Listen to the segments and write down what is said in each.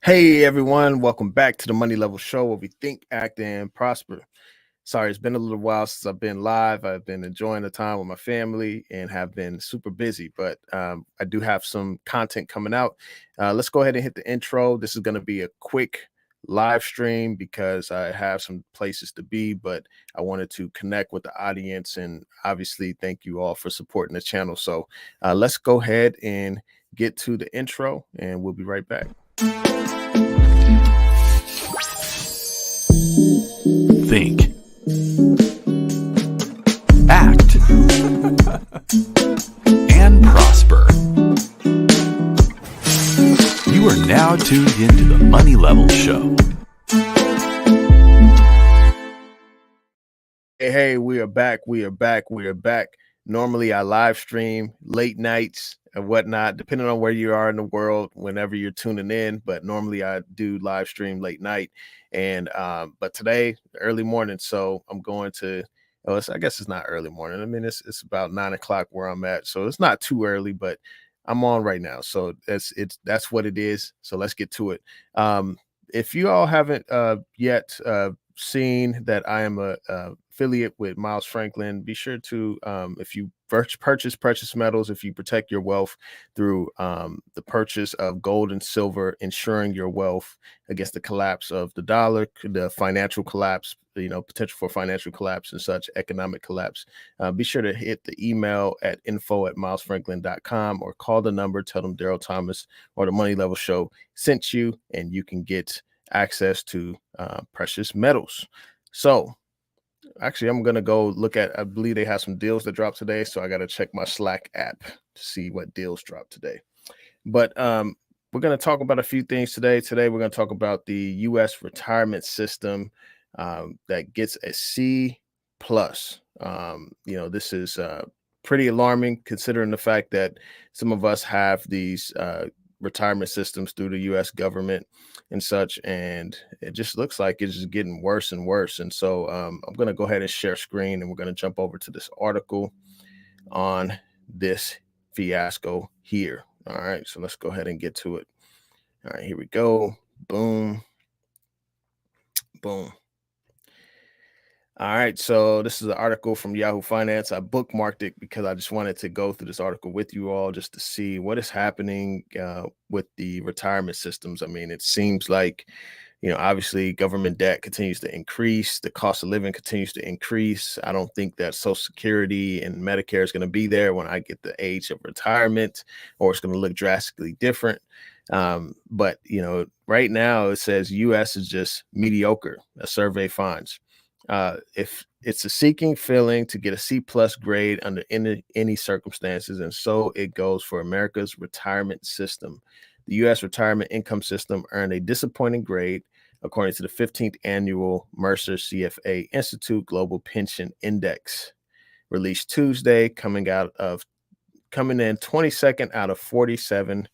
Hey everyone, welcome back to the Money Level Show where we think, act, and prosper. Sorry, it's been a little while since I've been live. I've been enjoying the time with my family and have been super busy, but I do have some content coming out. Let's go ahead and hit the intro. This is going to be a quick live stream because I have some places to be, but I wanted to connect with the audience and obviously thank you all for supporting the channel. So let's go ahead and get to the intro and we'll be right back. Think. Act. And prosper. You are now tuned into the Money Level Show. Hey, we are back. We are back. Normally, I live stream late nights and whatnot, depending on where you are in the world, whenever you're tuning in. But normally, I do live stream late night, and but today, early morning. So I'm going to. Oh, I guess it's not early morning. I mean, it's about 9 o'clock where I'm at, so it's not too early, but I'm on right now. So that's what it is. So let's get to it. If you all haven't yet seen that I am a affiliate with Miles Franklin, be sure to if you purchase precious metals, if you protect your wealth through the purchase of gold and silver, ensuring your wealth against the collapse of the dollar, the financial collapse, potential for financial collapse and such, economic collapse, be sure to hit the email at info@milesfranklin.com or call the number, tell them Daryl Thomas or the Money Level Show sent you, and you can get access to precious metals. So actually, I'm gonna go look at. I believe they have some deals that dropped today, so I got to check my Slack app to see what deals dropped today. But we're gonna talk about a few things today. Today, we're gonna talk about the U.S. retirement system that gets a C plus. This is pretty alarming considering the fact that some of us have these retirement systems through the U.S. government and such, and it just looks like it's just getting worse and worse. And so I'm going to go ahead and share screen, and we're going to jump over to this article on this fiasco here. All right, so let's go ahead and get to it. All right, here we go. Boom, boom. All right, so this is an article from Yahoo Finance. I bookmarked it because I just wanted to go through this article with you all just to see what is happening with the retirement systems. I mean, it seems like, obviously government debt continues to increase. The cost of living continues to increase. I don't think that Social Security and Medicare is going to be there when I get the age of retirement, or it's going to look drastically different. But, right now it says U.S. is just mediocre, a survey finds. If it's a seeking feeling to get a C plus grade under any circumstances, and so it goes for America's retirement system. The U.S. retirement income system earned a disappointing grade, according to the 15th annual Mercer CFA Institute Global Pension Index, released Tuesday, coming in 22nd out of 47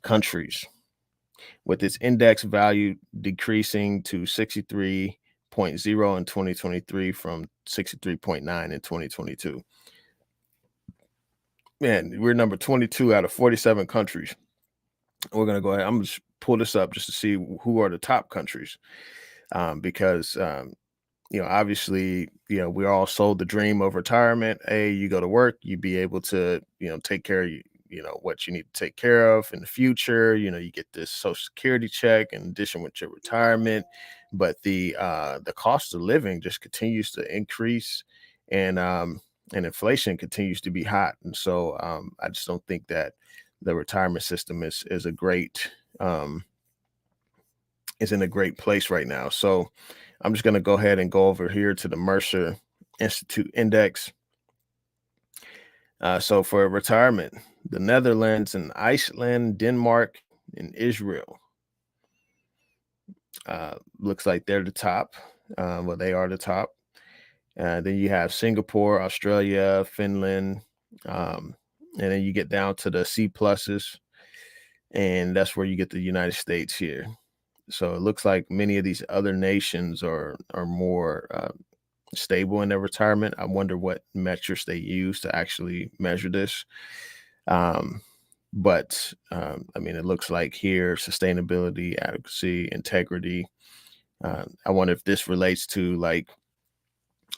countries, with its index value decreasing to 63.0 in 2023 from 63.9 in 2022. Man, we're number 22 out of 47 countries. We're going to go ahead. I'm going to pull this up just to see who are the top countries, because obviously, we're all sold the dream of retirement. You go to work, you be able to, take care of what you need to take care of in the future. You get this Social Security check in addition with your retirement, but the cost of living just continues to increase, and inflation continues to be hot. And so I just don't think that the retirement system is a great is in a great place right now. So I'm just going to go ahead and go over here to the Mercer Institute Index. So for retirement, the Netherlands and Iceland, Denmark, and Israel. Looks like they're the top. Well, they are the top. Then you have Singapore, Australia, Finland, and then you get down to the C pluses, and that's where you get the United States here. So it looks like many of these other nations are more stable in their retirement. I wonder what metrics they use to actually measure this. But I mean, it looks like here sustainability, adequacy, integrity. I wonder if this relates to like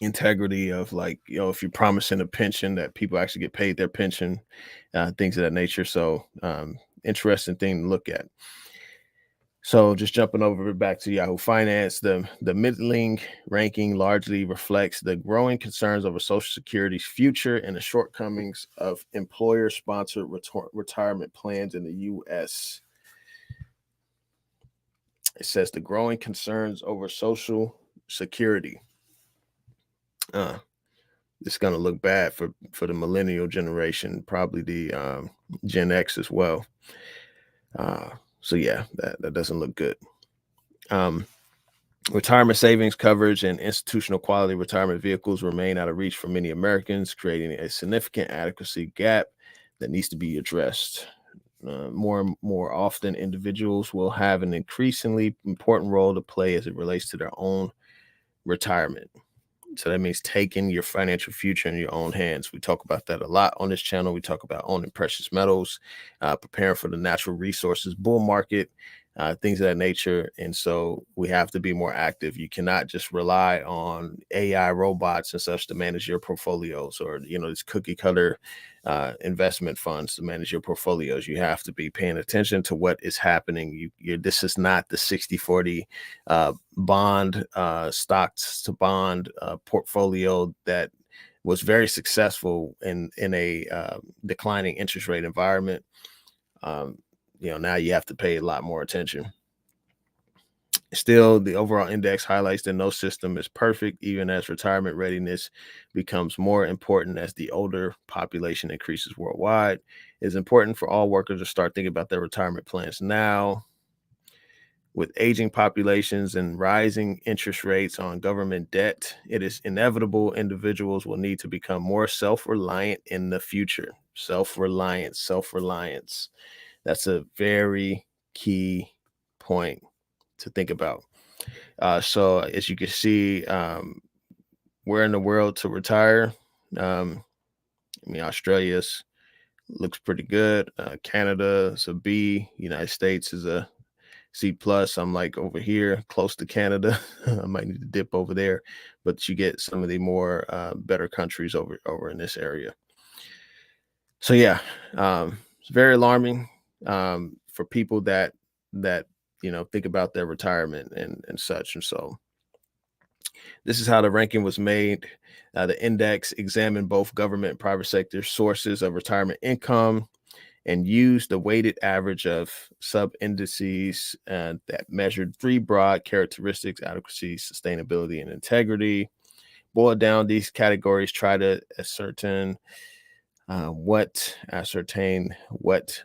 integrity of like, if you're promising a pension that people actually get paid their pension, things of that nature. So interesting thing to look at. So just jumping over back to Yahoo Finance, the middling ranking largely reflects the growing concerns over Social Security's future and the shortcomings of employer-sponsored retirement plans in the U.S. It says the growing concerns over Social Security. It's going to look bad for the millennial generation, probably the Gen X as well. So yeah, that doesn't look good. Retirement savings coverage and institutional quality retirement vehicles remain out of reach for many Americans, creating a significant adequacy gap that needs to be addressed. More and more often, individuals will have an increasingly important role to play as it relates to their own retirement. So that means taking your financial future in your own hands. We talk about that a lot on this channel. We talk about owning precious metals, preparing for the natural resources bull market, things of that nature. And so we have to be more active. You cannot just rely on AI robots and such to manage your portfolios, or, these cookie cutter investment funds to manage your portfolios. You have to be paying attention to what is happening. This is not the 60-40 bond, stocks to bond portfolio that was very successful in a declining interest rate environment. Now you have to pay a lot more attention. Still, the overall index highlights that no system is perfect, even as retirement readiness becomes more important as the older population increases worldwide. It's important for all workers to start thinking about their retirement plans now. With aging populations and rising interest rates on government debt, it is inevitable individuals will need to become more self-reliant in the future. Self-reliance, self-reliance. That's a very key point to think about. So as you can see, where in the world to retire? Australia's looks pretty good. Canada is a B. United States is a C plus. I'm like over here close to Canada. I might need to dip over there, but you get some of the more better countries over in this area. So yeah, it's very alarming for people that think about their retirement and such. And so this is how the ranking was made. The index examined both government and private sector sources of retirement income and used the weighted average of sub indices that measured three broad characteristics: adequacy, sustainability, and integrity. Boiled down, these categories try to ascertain what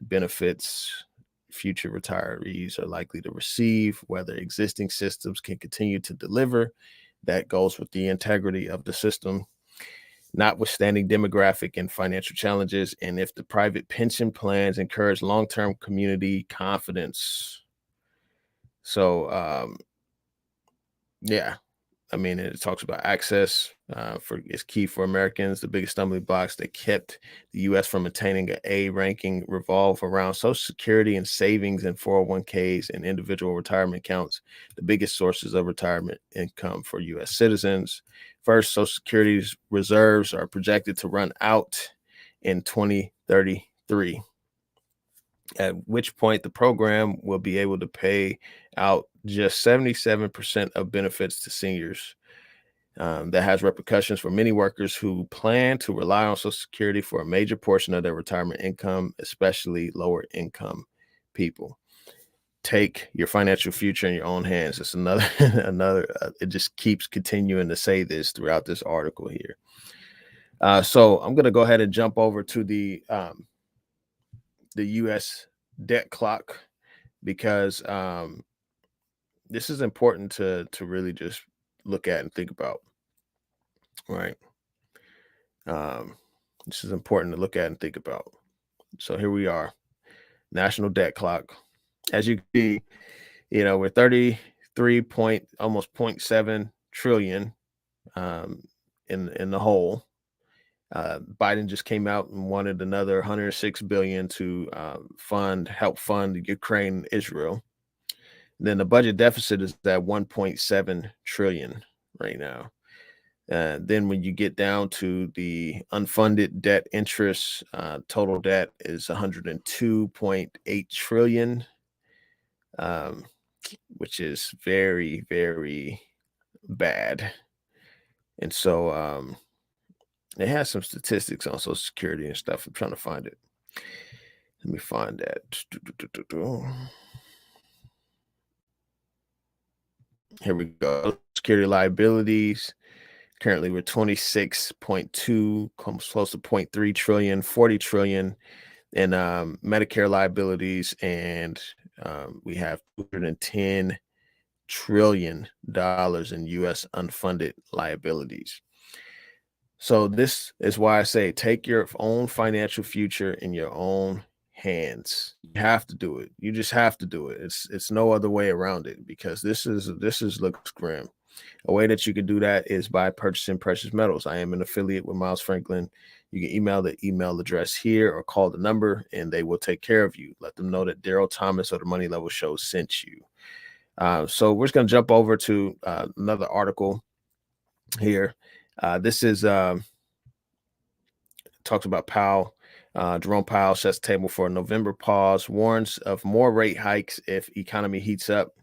benefits future retirees are likely to receive, whether existing systems can continue to deliver. That goes with the integrity of the system, notwithstanding demographic and financial challenges, and if the private pension plans encourage long-term community confidence. So yeah, it talks about access is key for Americans. The biggest stumbling blocks that kept the U.S. from attaining an A ranking revolve around Social Security and savings and 401ks and individual retirement accounts, the biggest sources of retirement income for U.S. citizens. First, Social Security's reserves are projected to run out in 2033, at which point the program will be able to pay out just 77% of benefits to seniors. That has repercussions for many workers who plan to rely on Social Security for a major portion of their retirement income, especially lower income people. Take your financial future in your own hands. It's another, it just keeps continuing to say this throughout this article here. So I'm going to go ahead and jump over to the U.S. debt clock, because this is important to really just look at and think about, right? This is important to look at and think about. So here we are, national debt clock. As you can see, we're 33 point, almost 0.7 trillion in the hole. Biden just came out and wanted another 106 billion to help fund Ukraine and Israel. Then the budget deficit is at 1.7 trillion right now. Then when you get down to the unfunded debt interest, total debt is 102.8 trillion, um, which is very, very bad. And so it has some statistics on Social Security and stuff. I'm trying to find it. Let me find that. Here we go. Security liabilities. Currently, we're 26.2, comes close to 0.3 trillion, 40 trillion in Medicare liabilities, and we have $210 trillion in U.S. unfunded liabilities. So this is why I say take your own financial future in your own hands. You have to do it. You just have to do it. It's no other way around it, because this looks grim. A way that you can do that is by purchasing precious metals. I am an affiliate with Miles Franklin. You can email the email address here or call the number, and they will take care of you. Let them know that Daryl Thomas of the Money Level Show sent you. So we're just going to jump over to another article here. This is talks about Powell. Jerome Powell sets the table for a November pause, warns of more rate hikes if economy heats up.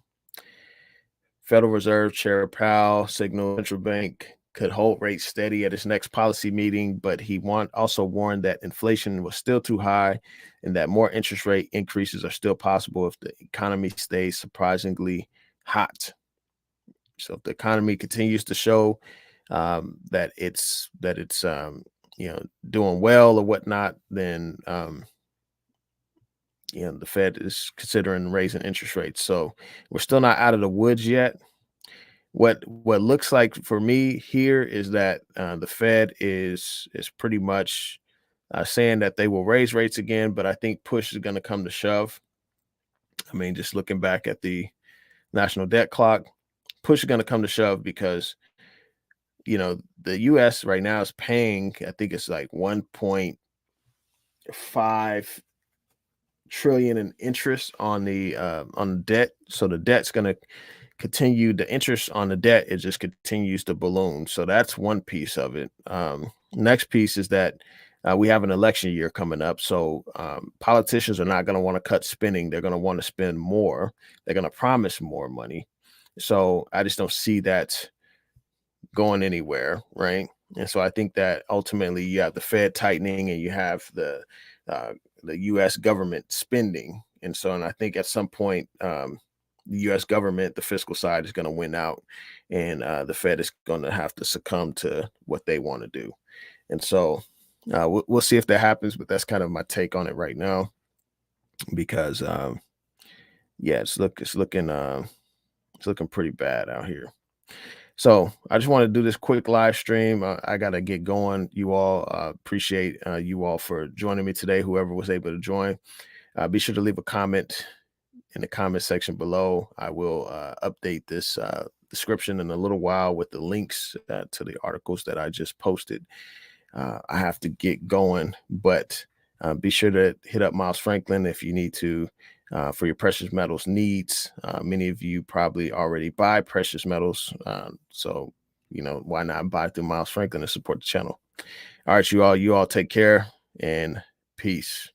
Federal Reserve Chair Powell signaled central bank could hold rates steady at its next policy meeting, but he also warned that inflation was still too high and that more interest rate increases are still possible if the economy stays surprisingly hot. So if the economy continues to show that it's doing well or whatnot, then the Fed is considering raising interest rates. So we're still not out of the woods yet. What looks like for me here is that the Fed is pretty much saying that they will raise rates again, but I think push is going to come to shove. I mean, just looking back at the national debt clock, push is going to come to shove because the U.S. right now is paying, I think it's like 1.5 trillion in interest on the debt. So the debt's going to continue. The interest on the debt, it just continues to balloon. So that's one piece of it. Next piece is that we have an election year coming up. So politicians are not going to want to cut spending. They're going to want to spend more. They're going to promise more money. So I just don't see that going anywhere, right? And so I think that ultimately you have the Fed tightening and you have the U.S. government spending. And I think at some point, the U.S. government, the fiscal side, is going to win out, and the Fed is going to have to succumb to what they want to do. And so we'll see if that happens, but that's kind of my take on it right now, because it's looking pretty bad out here. So I just want to do this quick live stream. I got to get going. You all appreciate you all for joining me today, whoever was able to join. Be sure to leave a comment in the comment section below. I will update this description in a little while with the links to the articles that I just posted. I have to get going, but be sure to hit up Miles Franklin if you need to for your precious metals needs. Many of you probably already buy precious metals. So, why not buy through Miles Franklin and support the channel? All right, you all take care and peace.